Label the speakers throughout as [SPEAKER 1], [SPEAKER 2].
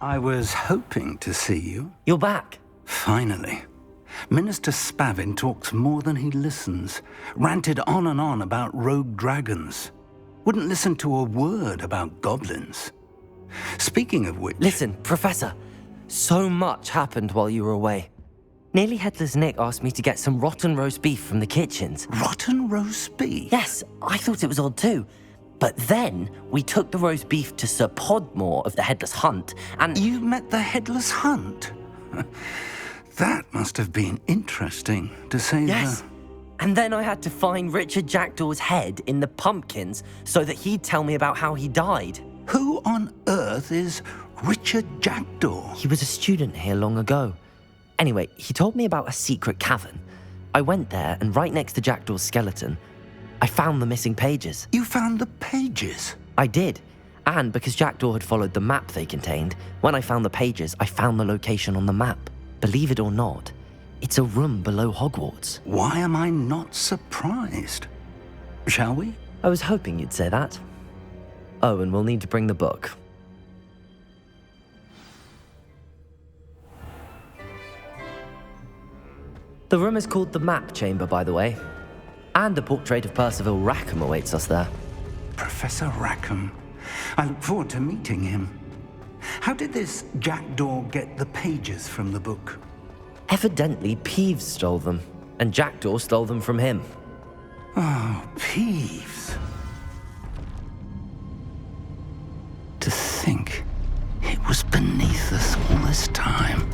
[SPEAKER 1] I was hoping to see you.
[SPEAKER 2] You're back.
[SPEAKER 1] Finally. Minister Spavin talks more than he listens. Ranted on and on about rogue dragons. Wouldn't listen to a word about goblins. Speaking of which...
[SPEAKER 2] Listen, Professor. So much happened while you were away. Nearly Headless Nick asked me to get some rotten roast beef from the kitchens.
[SPEAKER 1] Rotten roast beef?
[SPEAKER 2] Yes, I thought it was odd too. But then we took the roast beef to Sir Podmore of the Headless Hunt, and...
[SPEAKER 1] You met the Headless Hunt? That must have been interesting, to say the...
[SPEAKER 2] Yes. And then I had to find Richard Jackdaw's head in the pumpkins so that he'd tell me about how he died.
[SPEAKER 1] Who on earth is Richard Jackdaw?
[SPEAKER 2] He was a student here long ago. Anyway, he told me about a secret cavern. I went there, and right next to Jackdaw's skeleton, I found the missing pages.
[SPEAKER 1] You found the pages?
[SPEAKER 2] I did. And because Jackdaw had followed the map they contained, when I found the pages, I found the location on the map. Believe it or not, it's a room below Hogwarts.
[SPEAKER 1] Why am I not surprised? Shall we?
[SPEAKER 2] I was hoping you'd say that. Oh, and we'll need to bring the book. The room is called the Map Chamber, by the way. And a portrait of Percival Rackham awaits us there.
[SPEAKER 1] Professor Rackham. I look forward to meeting him. How did this Jackdaw get the pages from the book?
[SPEAKER 2] Evidently, Peeves stole them, and Jackdaw stole them from him.
[SPEAKER 1] Oh, Peeves. To think it was beneath us all this time.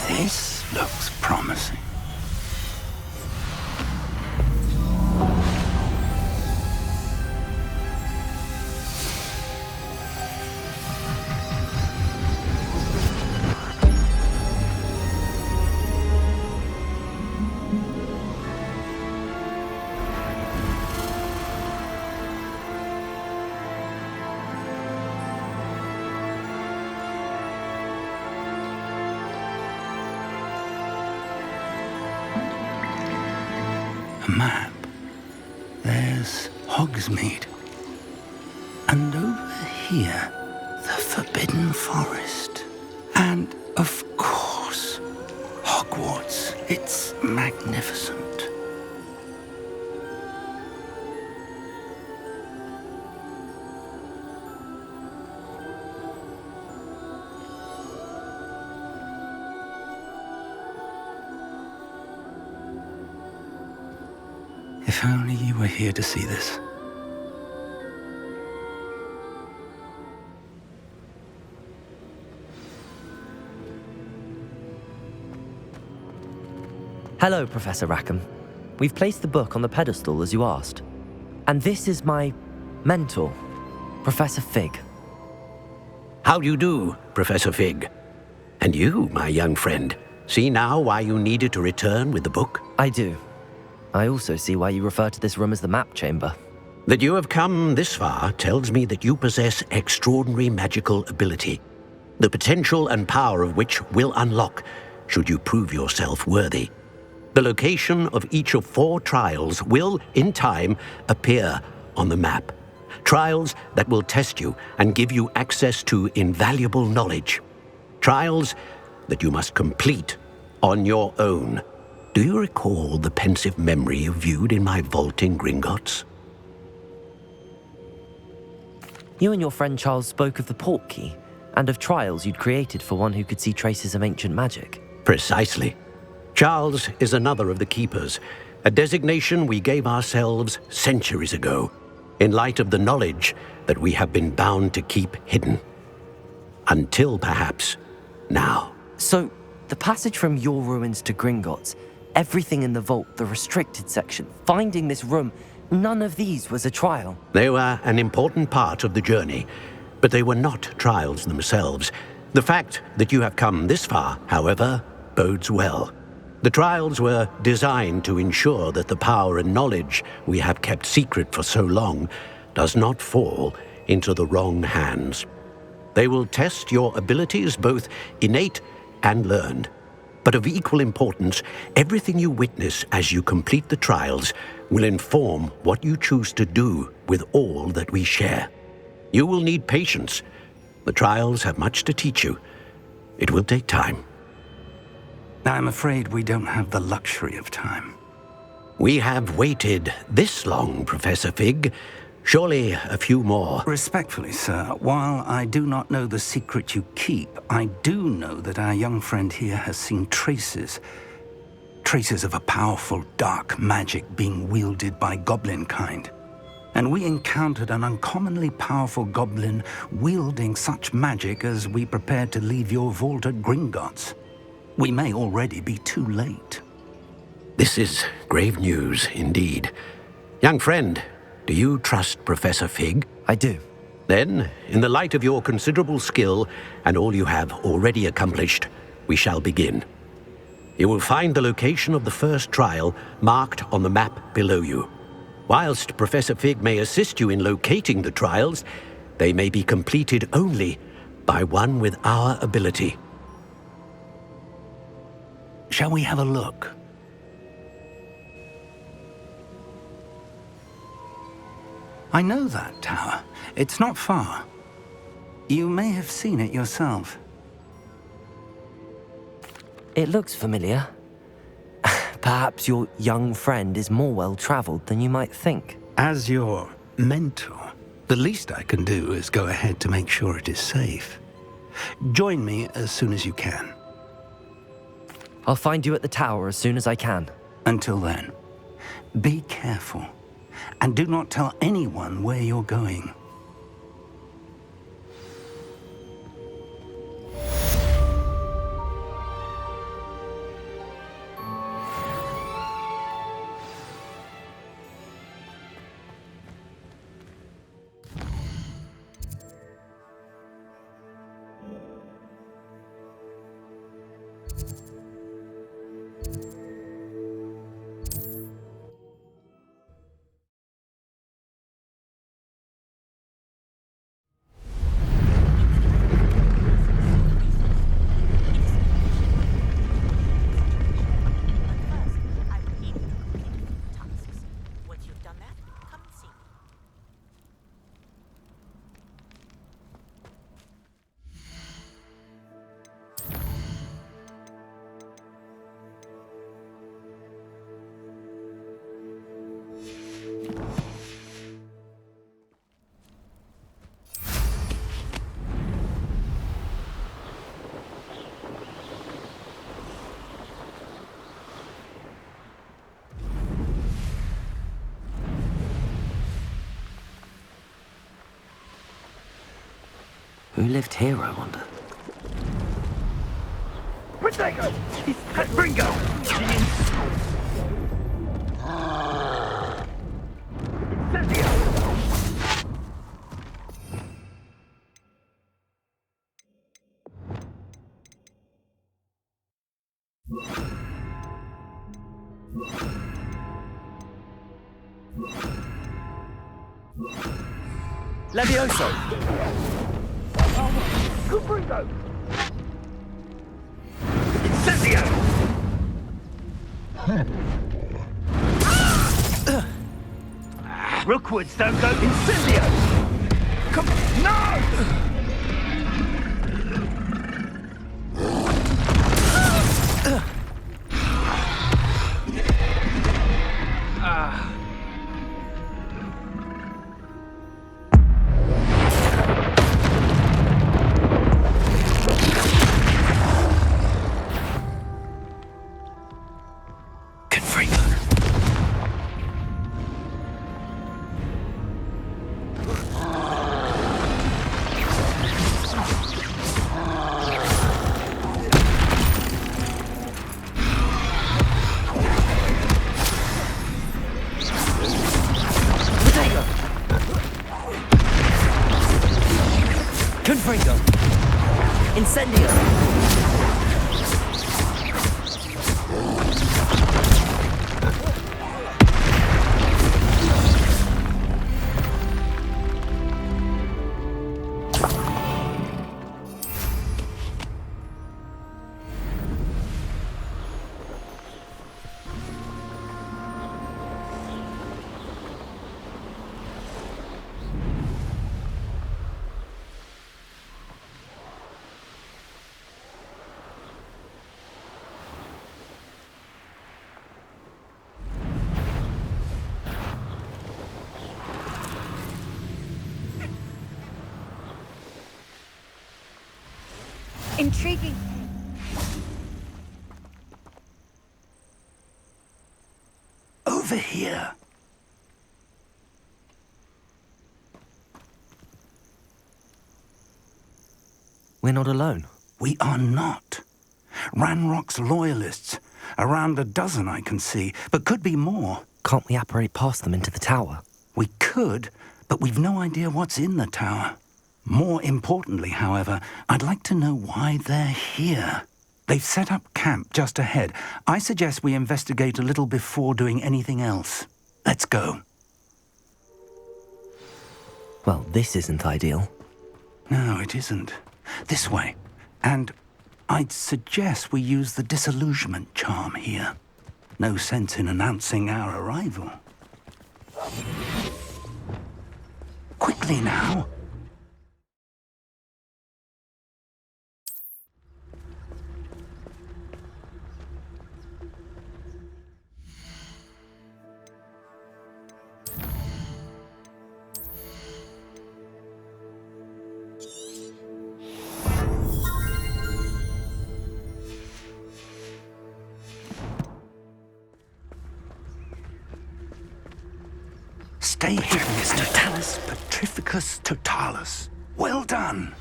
[SPEAKER 1] This looks promising. A map. There's Hogsmeade. And over here, the Forbidden Forest. And, of course, Hogwarts. It's magnificent. If only you were here to see this.
[SPEAKER 2] Hello, Professor Rackham. We've placed the book on the pedestal as you asked. And this is my mentor, Professor Fig.
[SPEAKER 3] How do you do, Professor Fig? And you, my young friend, see now why you needed to return with the book?
[SPEAKER 2] I do. I also see why you refer to this room as the Map Chamber.
[SPEAKER 3] That you have come this far tells me that you possess extraordinary magical ability, the potential and power of which will unlock should you prove yourself worthy. The location of each of 4 trials will, in time, appear on the map. Trials that will test you and give you access to invaluable knowledge. Trials that you must complete on your own. Do you recall the pensive memory you viewed in my vault in Gringotts?
[SPEAKER 2] You and your friend Charles spoke of the Portkey and of trials you'd created for one who could see traces of ancient magic.
[SPEAKER 3] Precisely. Charles is another of the Keepers, a designation we gave ourselves centuries ago, in light of the knowledge that we have been bound to keep hidden. Until perhaps now.
[SPEAKER 2] So, the passage from your ruins to Gringotts, everything in the vault, the restricted section, finding this room, none of these was a trial.
[SPEAKER 3] They were an important part of the journey, But they were not trials themselves. The fact that you have come this far, however, bodes well. The trials were designed to ensure that the power and knowledge we have kept secret for so long does not fall into the wrong hands. They will test your abilities, both innate and learned. But of equal importance, everything you witness as you complete the trials will inform what you choose to do with all that we share. You will need patience. The trials have much to teach you. It will take time.
[SPEAKER 1] I'm afraid we don't have the luxury of time.
[SPEAKER 3] We have waited this long, Professor Fig. Surely a few more.
[SPEAKER 1] Respectfully, sir, while I do not know the secret you keep, I do know that our young friend here has seen traces of a powerful dark magic being wielded by goblin kind. And we encountered an uncommonly powerful goblin wielding such magic as we prepared to leave your vault at Gringotts. We may already be too late.
[SPEAKER 3] This is grave news indeed. Young friend, do you trust Professor Fig?
[SPEAKER 2] I do.
[SPEAKER 3] Then, in the light of your considerable skill and all you have already accomplished, we shall begin. You will find the location of the first trial marked on the map below you. Whilst Professor Fig may assist you in locating the trials, they may be completed only by one with our ability.
[SPEAKER 1] Shall we have a look? I know that tower. It's not far. You may have seen it yourself.
[SPEAKER 2] It looks familiar. Perhaps your young friend is more well-traveled than you might think.
[SPEAKER 1] As your mentor, the least I can do is go ahead to make sure it is safe. Join me as soon as you can.
[SPEAKER 2] I'll find you at the tower as soon as I can.
[SPEAKER 1] Until then, be careful, and do not tell anyone where you're going.
[SPEAKER 2] Who lived here, I wonder?
[SPEAKER 4] Protego! Bringo!
[SPEAKER 2] Levioso!
[SPEAKER 4] Bringo! Incendio! Rookwoods don't go incendio! Come no!
[SPEAKER 2] Confringo! Incendio!
[SPEAKER 5] Intriguing.
[SPEAKER 1] Over here.
[SPEAKER 2] We're not alone.
[SPEAKER 1] We are not. Ranrock's loyalists. Around a dozen I can see, but could be more.
[SPEAKER 2] Can't we apparate past them into the tower?
[SPEAKER 1] We could, but we've no idea what's in the tower. More importantly, however, I'd like to know why they're here. They've set up camp just ahead. I suggest we investigate a little before doing anything else. Let's go.
[SPEAKER 2] Well, this isn't ideal.
[SPEAKER 1] No, it isn't. This way. And I'd suggest we use the disillusionment charm here. No sense in announcing our arrival. Quickly now. Stay here, Mr. Talis Petrificus Totalis. Well done.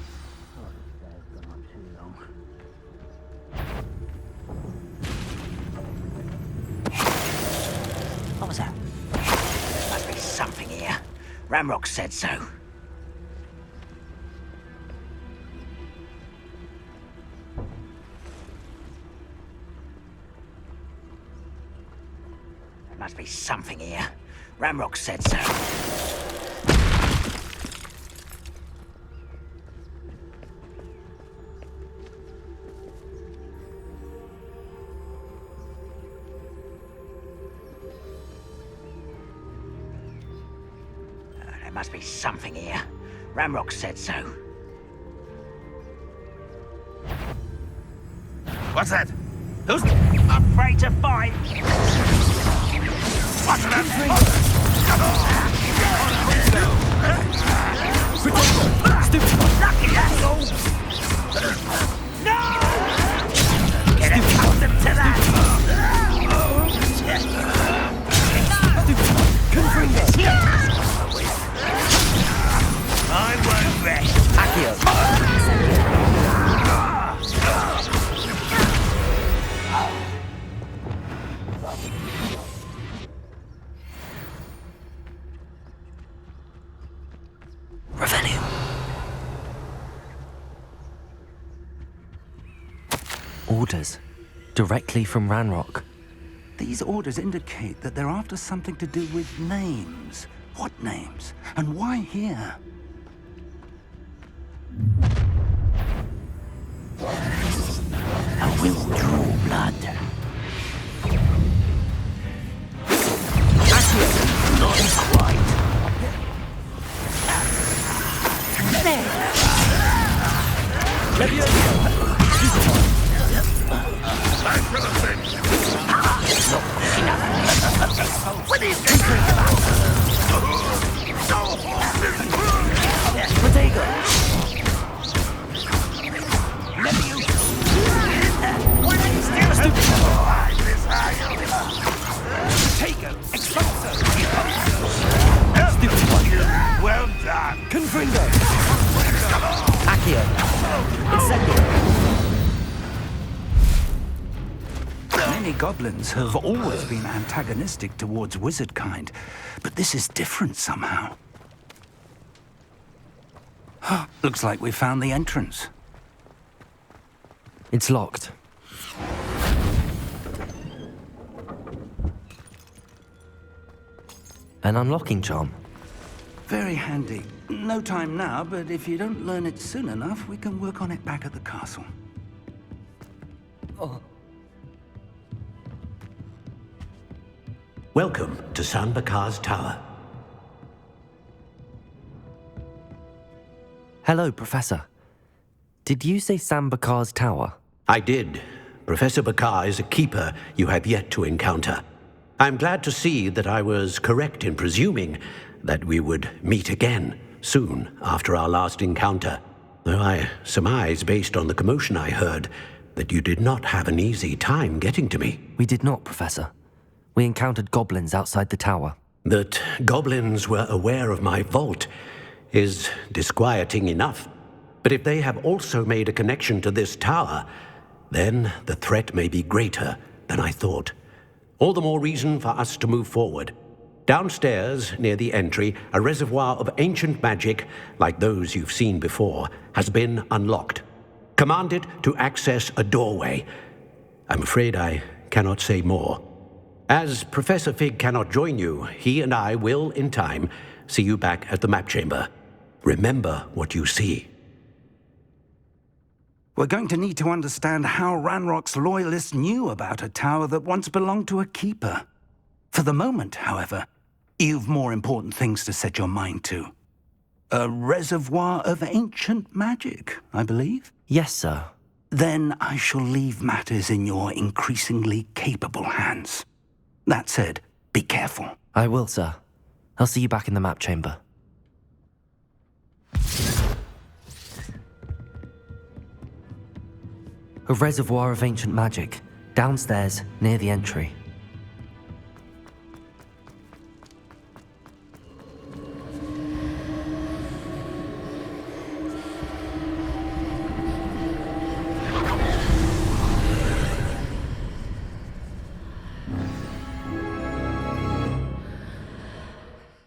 [SPEAKER 6] What was that? Must be something here. Ramrock said so. There must be something here. Ramrock said so. There must be something here. Ramrock said so.
[SPEAKER 4] What's that? Who's
[SPEAKER 6] Afraid to fight!
[SPEAKER 4] What's that?
[SPEAKER 6] Lucky asshole! No! Get accustomed to that! I won't rest.
[SPEAKER 2] Accio! Revenue. Orders. Directly from Ranrock.
[SPEAKER 1] These orders indicate that they're after something to do with names. What names? And why here?
[SPEAKER 6] I will draw blood. Not quite.
[SPEAKER 4] Time for the thing.
[SPEAKER 6] What is this?
[SPEAKER 2] Protego!
[SPEAKER 4] Well done.
[SPEAKER 2] Confringo! Accio! Incendio!
[SPEAKER 1] Many goblins have always been antagonistic towards wizard kind, but this is different somehow. Looks like we found the entrance.
[SPEAKER 2] It's locked. An unlocking charm.
[SPEAKER 1] Very handy. No time now, but if you don't learn it soon enough, we can work on it back at the castle.
[SPEAKER 3] Welcome to San Bakar's Tower.
[SPEAKER 2] Hello, Professor. Did you say Sam Bakar's tower?
[SPEAKER 3] I did. Professor Bakar is a keeper you have yet to encounter. I'm glad to see that I was correct in presuming that we would meet again soon after our last encounter, though I surmise, based on the commotion I heard, that you did not have an easy time getting to me.
[SPEAKER 2] We did not, Professor. We encountered goblins outside the tower.
[SPEAKER 3] That goblins were aware of my vault is disquieting enough. But if they have also made a connection to this tower, then the threat may be greater than I thought. All the more reason for us to move forward. Downstairs, near the entry, a reservoir of ancient magic, like those you've seen before, has been unlocked. Command it to access a doorway. I'm afraid I cannot say more. As Professor Fig cannot join you, he and I will, in time, see you back at the map chamber. Remember what you see.
[SPEAKER 1] We're going to need to understand how Ranrock's loyalists knew about a tower that once belonged to a keeper. For the moment, however, you've more important things to set your mind to. A reservoir of ancient magic, I believe?
[SPEAKER 2] Yes, sir.
[SPEAKER 1] Then I shall leave matters in your increasingly capable hands. That said, be careful.
[SPEAKER 2] I will, sir. I'll see you back in the map chamber. A reservoir of ancient magic, downstairs near the entry.